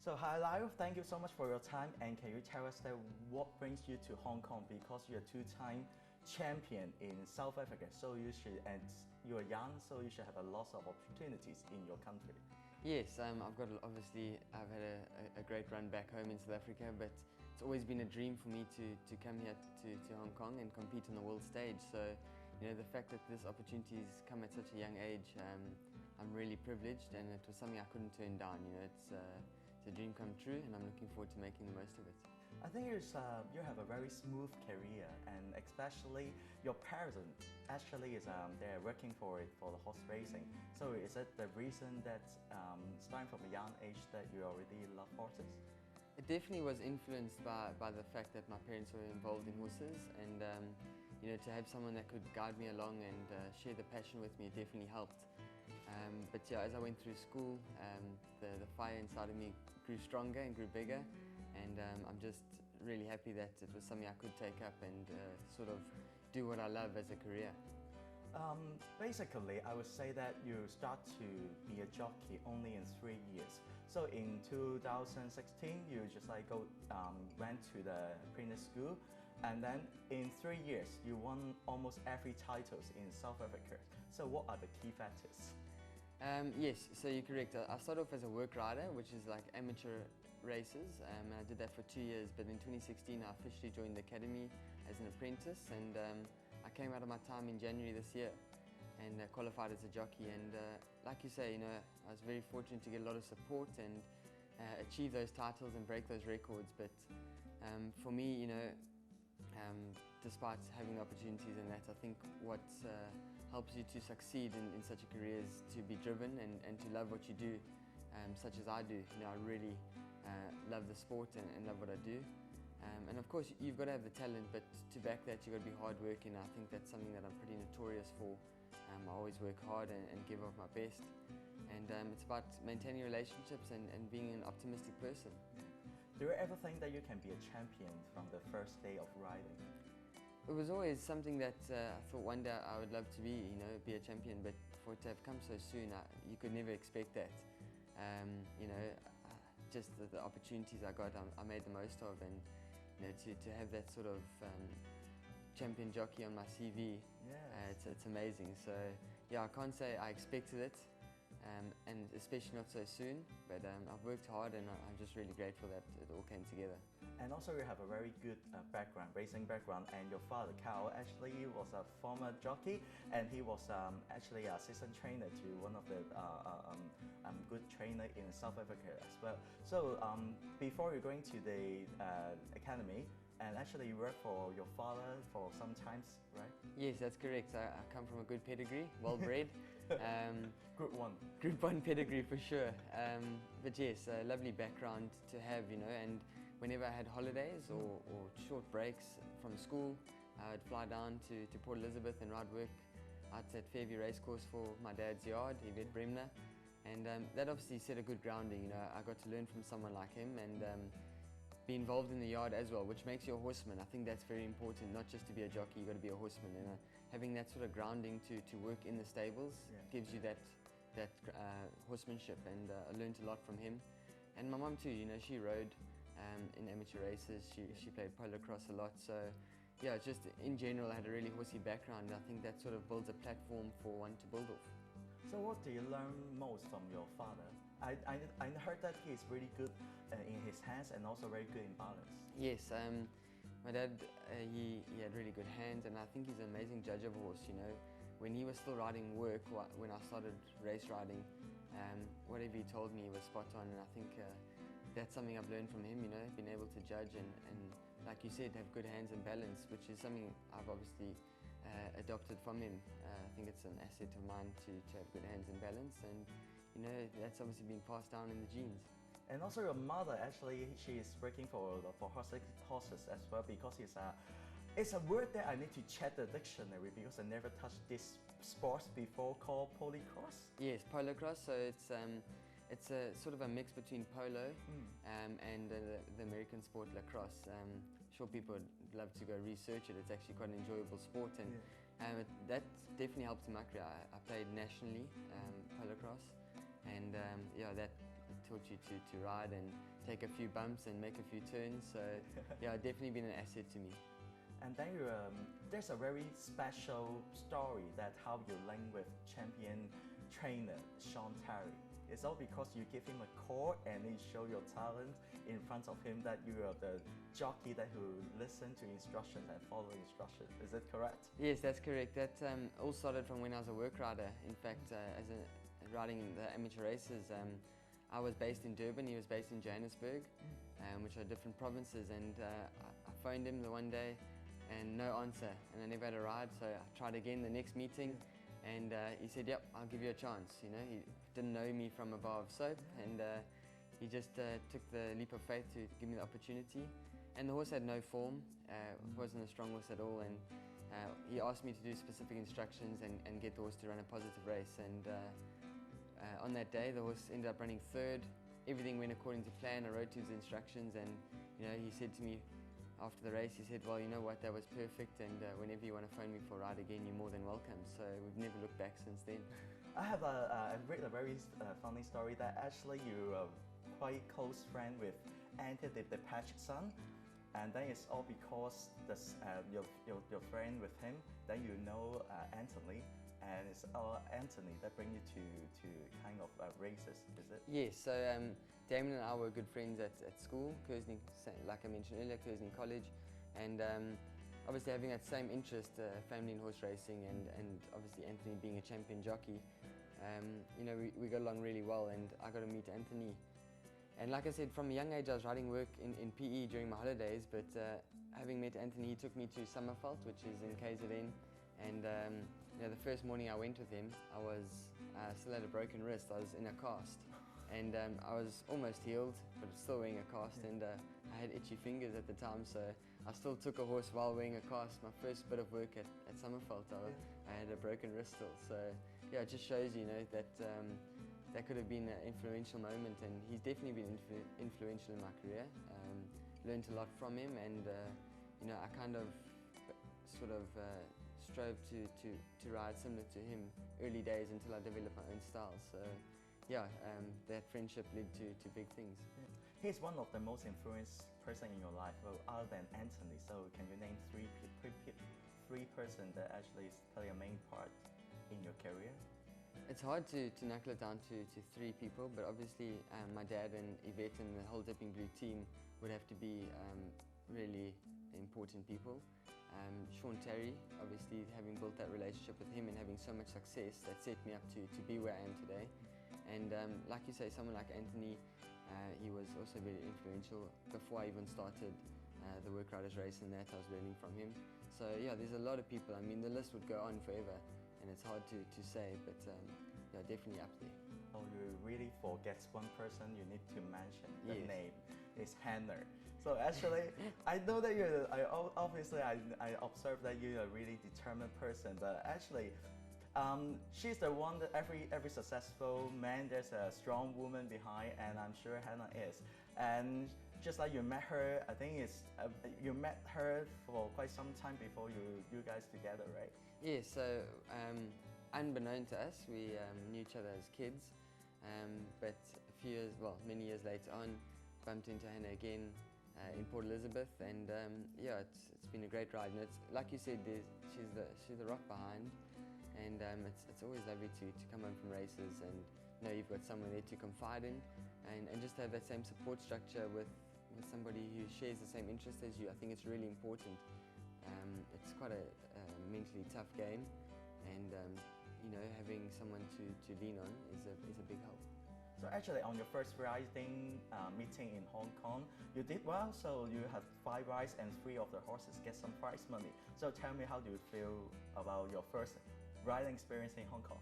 So hi Lyle, thank you so much for your time, and can you tell us that what brings you to Hong Kong, because you're a two-time champion in South Africa, so and you're young, so you should have a lot of opportunities in your country. Yes, I've had a great run back home in South Africa, but it's always been a dream for me to come here to Hong Kong and compete on the world stage. So, you know, the fact that this opportunity has come at such a young age, I'm really privileged, and it was something I couldn't turn down. You know, it's a dream come true, and I'm looking forward to making the most of it. I think you have a very smooth career, and especially your parents actually they're working for the horse racing. So is it the reason that starting from a young age that you already love horses? It definitely was influenced by the fact that my parents were involved in horses, and you know, to have someone that could guide me along and share the passion with me definitely helped. But yeah, as I went through school, the fire inside of me grew stronger and grew bigger, and I'm just really happy that it was something I could take up and sort of do what I love as a career. Basically, I would say that you start to be a jockey only in 3 years. So in 2016, you just went to the apprentice school, and then in 3 years, you won almost every titles in South Africa. So what are the key factors? Yes, so you're correct. I started off as a work rider, which is like amateur races, and I did that for 2 years, but in 2016 I officially joined the academy as an apprentice, and I came out of my time in January this year and qualified as a jockey, and like you say, you know, I was very fortunate to get a lot of support and achieve those titles and break those records. But for me, you know, despite having opportunities in that, I think what helps you to succeed in such a career is to be driven and to love what you do, such as I do. You know, I really love the sport and love what I do. And of course, you've got to have the talent, but to back that, you've got to be hardworking. I think that's something that I'm pretty notorious for. I always work hard and give off my best. And it's about maintaining relationships and being an optimistic person. Do you ever think that you can be a champion from the first day of riding? It was always something that I thought one day I would love to be, you know, be a champion, but for it to have come so soon, you could never expect that. You know, just the opportunities I got, I made the most of, and you know, to have that sort of champion jockey on my CV, yes. It's amazing. So yeah, I can't say I expected it, and especially not so soon, but I've worked hard, and I'm just really grateful that it all came together. And also you have a very good background, racing background, and your father Carl actually was a former jockey, and he was actually an assistant trainer to one of the good trainer in South Africa as well. So before you're going to the academy, and actually you worked for your father for some times, right? Yes, that's correct. I come from a good pedigree, well bred. Group 1. Group 1 pedigree for sure. But yes, a lovely background to have, you know, and whenever I had holidays or short breaks from school, I would fly down to Port Elizabeth and ride work out at Fairview Racecourse for my dad's yard, Yvette Bremner. And that obviously set a good grounding. You know, I got to learn from someone like him and be involved in the yard as well, which makes you a horseman. I think that's very important, not just to be a jockey, you've got to be a horseman. And having that sort of grounding to work in the stables, yeah, gives you that horsemanship, and I learned a lot from him. And my mum too, you know, she rode in amateur races, she played polo cross a lot, so yeah, just in general I had a really horsey background, and I think that sort of builds a platform for one to build off. So what do you learn most from your father? I heard that he is really good in his hands and also very good in balance. Yes, my dad, he had really good hands, and I think he's an amazing judge of a horse, you know. When he was still riding work, when I started race riding, whatever he told me was spot on, and I think that's something I've learned from him, you know, being able to judge and like you said, have good hands and balance, which is something I've obviously adopted from him. I think it's an asset of mine to have good hands and balance, and you know, that's obviously been passed down in the genes. And also your mother, actually, she is working for horses as well, because it's a word that I need to check the dictionary, because I never touched this sport before, called polycross. Yes, polo cross. So it's a sort of a mix between polo and the American sport lacrosse. Sure, people would love to go research it. It's actually quite an enjoyable sport, and that definitely helped in my career. I played nationally polo cross, and yeah, that taught you to ride and take a few bumps and make a few turns. So yeah, definitely been an asset to me. And then there's a very special story that how you link with champion trainer Shaun. It's all because you give him a call and you show your talent in front of him that you are the jockey that who listen to instructions and follow instructions. Is that correct? Yes, that's correct. That all started from when I was a work rider. In fact, riding in the amateur races, I was based in Durban, he was based in Johannesburg, which are different provinces, and I phoned him the one day and no answer, and I never had a ride, so I tried again the next meeting, and he said, yep, I'll give you a chance. You know, he didn't know me from a bar of soap, and he just took the leap of faith to give me the opportunity. And the horse had no form, wasn't a strong horse at all, and he asked me to do specific instructions and get the horse to run a positive race. And on that day, the horse ended up running third. Everything went according to plan. I wrote to his instructions, and you know, he said to me after the race, he said, well, you know what, that was perfect, and whenever you want to phone me for a ride again, you're more than welcome. So we've never looked back since then. I have a very funny story that actually you are quite close friend with Anthony, the Patch son, and then it's all because your friend with him, then you know Anthony, and it's Anthony that bring you to kind of races, is it? Yes, so Damien and I were good friends at school, Kersney, like I mentioned earlier, Kersney College, and obviously having that same interest, family in horse racing, and obviously Anthony being a champion jockey, you know, we got along really well, and I got to meet Anthony. And like I said, from a young age I was riding work in PE during my holidays, but having met Anthony, he took me to Summerveld, which is in KZN, and you know, the first morning I went with him, I still had a broken wrist. I was in a cast, and I was almost healed, but still wearing a cast, and I had itchy fingers at the time, so I still took a horse while wearing a cast. My first bit of work at Summerveld, I had a broken wrist still, so yeah, it just shows, you know, that that could have been an influential moment, and he's definitely been influential in my career. Learned a lot from him, and you know, I kind of sort of strove to ride similar to him early days until I developed my own style. So yeah, that friendship led to big things. He's one of the most influenced person in your life, well, other than Anthony. So can you name three persons that actually play a main part in your career? It's hard to knuckle it down to three people, but obviously my dad and Yvette and the whole Dipping Blue team would have to be really important people. Shaun, obviously having built that relationship with him and having so much success, that set me up to be where I am today. And like you say, someone like Anthony, he was also very influential. Before I even started the work riders race and that, I was learning from him. So yeah, there's a lot of people. I mean, the list would go on forever, and it's hard to say, but yeah, definitely up there. Oh, you really forget one person you need to mention. The Yes. name is Hannah. So actually, I know that obviously I observed that you're a really determined person, but actually, she's the one that every successful man, there's a strong woman behind, and I'm sure Hannah is. And just like you met her, I think it's you met her for quite some time before you guys together, right? Yeah, so unbeknown to us, we knew each other as kids, but many years later on, bumped into Hannah again in Port Elizabeth, and yeah, it's been a great ride. And it's like you said, she's the rock behind, and it's always lovely to come home from races and know you've got someone there to confide in, and just have that same support structure with somebody who shares the same interest as you. I think it's really important. It's quite a mentally tough game, and you know, having someone to lean on is a big help. So actually, on your first riding meeting in Hong Kong, you did well. So you have 5 rides and 3 of the horses get some prize money. So tell me, how do you feel about your first riding experience in Hong Kong?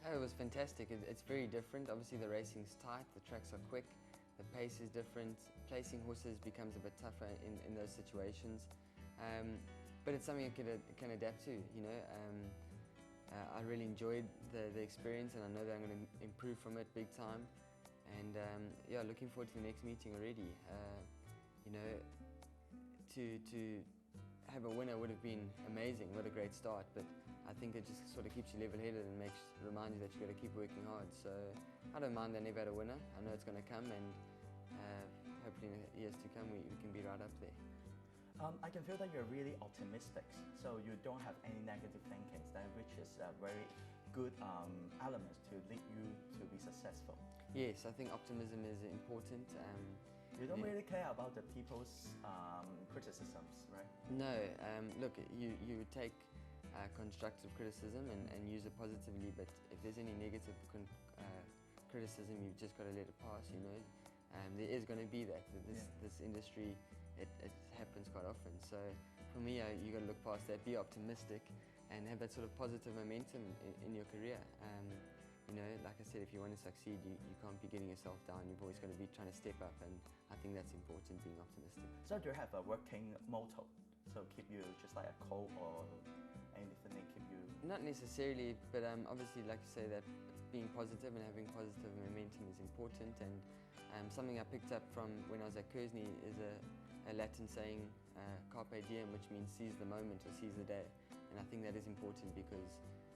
Oh, it was fantastic. It's very different. Obviously, the racing's tight, the tracks are quick, the pace is different. Placing horses becomes a bit tougher in those situations. But it's something I can adapt to, you know. I really enjoyed the experience, and I know that I'm going to improve from it big time. And yeah, looking forward to the next meeting already. You know, to have a winner would have been amazing. What a great start, but I think it just sort of keeps you level-headed and reminds you that you've got to keep working hard. So I don't mind that I never had a winner. I know it's going to come, and hopefully in the years to come we can be right up there. I can feel that you're really optimistic, so you don't have any negative thinkings, which is a very good element to lead you to be successful. Yes, I think optimism is important. You don't really care about the people's criticisms, right? No, look, you would take constructive criticism and use it positively, but if there's any negative criticism, you've just got to let it pass, you know. There is going to be that. This industry, it happens quite often. So for me, you got to look past that, be optimistic, and have that sort of positive momentum in your career. You know, like I said, if you want to succeed, you can't be getting yourself down. You've always got to be trying to step up, and I think that's important, being optimistic. So do you have a working motto? So keep you just like a quote or anything that keep you... Not necessarily, but obviously, like you say, that being positive and having positive momentum is important. And something I picked up from when I was at Kersney is a Latin saying, carpe diem, which means seize the moment or seize the day. And I think that is important because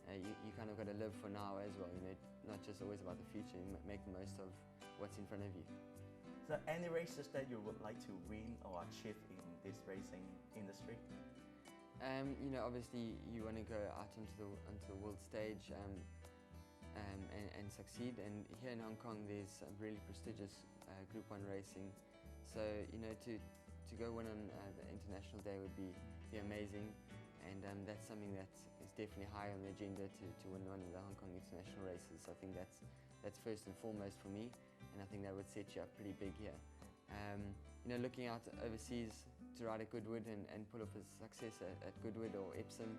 you kind of got to live for now as well, you know, not just always about the future. You make the most of what's in front of you. So any races that you would like to win or achieve in this racing industry? You know, obviously you want to go out onto the world stage and succeed. And here in Hong Kong, there's some really prestigious Group 1 racing. So you know, to go win on the international day would be amazing. And that's something that is definitely high on the agenda to win one of the Hong Kong international races. So I think that's first and foremost for me, and I think that would set you up pretty big here. You know, looking out overseas to ride at Goodwood and pull off a success at Goodwood or Epsom,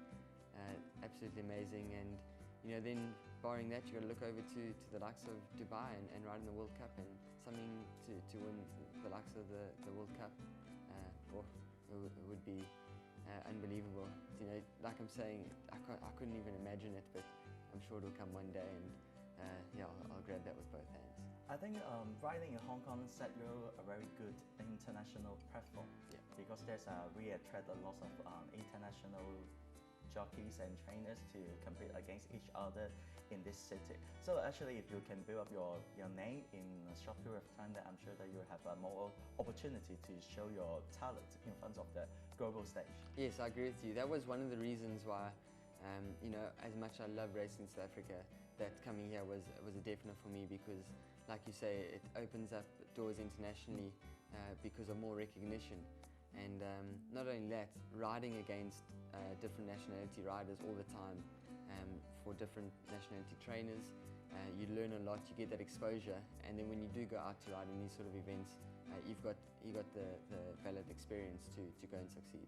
absolutely amazing. And you know, then barring that, you've got to look over to the likes of Dubai and ride in the World Cup, and something to win the likes of the World Cup. It would be unbelievable. You know, like I'm saying, I couldn't even imagine it, but I'm sure it'll come one day, and yeah, I'll grab that with both hands. I think riding in Hong Kong set you a very good international platform, because there's we attract a lot of international jockeys and trainers to compete against each other in this city. So actually, if you can build up your name in a short period of time, then I'm sure that you have more opportunity to show your talent in front of the global stage. Yes, I agree with you. That was one of the reasons why, you know, as much as I love racing in South Africa, that coming here was a definite for me, because like you say, it opens up doors internationally because of more recognition. And not only that, riding against different nationality riders all the time, for different nationality trainers, you learn a lot, you get that exposure, and then when you do go out to ride in these sort of events, you got the valid experience to go and succeed.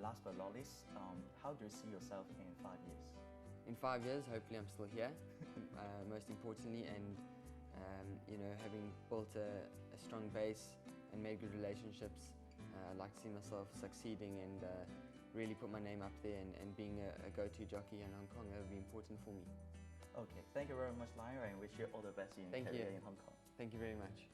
Last but not least, how do you see yourself in 5 years? In 5 years, hopefully I'm still here, most importantly, and you know, having built a strong base and made good relationships, I'd like to see myself succeeding and really put my name up there and being a go-to jockey in Hong Kong. That would be important for me. Okay, thank you very much, Lyle, and wish you all the best in your career in Hong Kong. Thank you very much.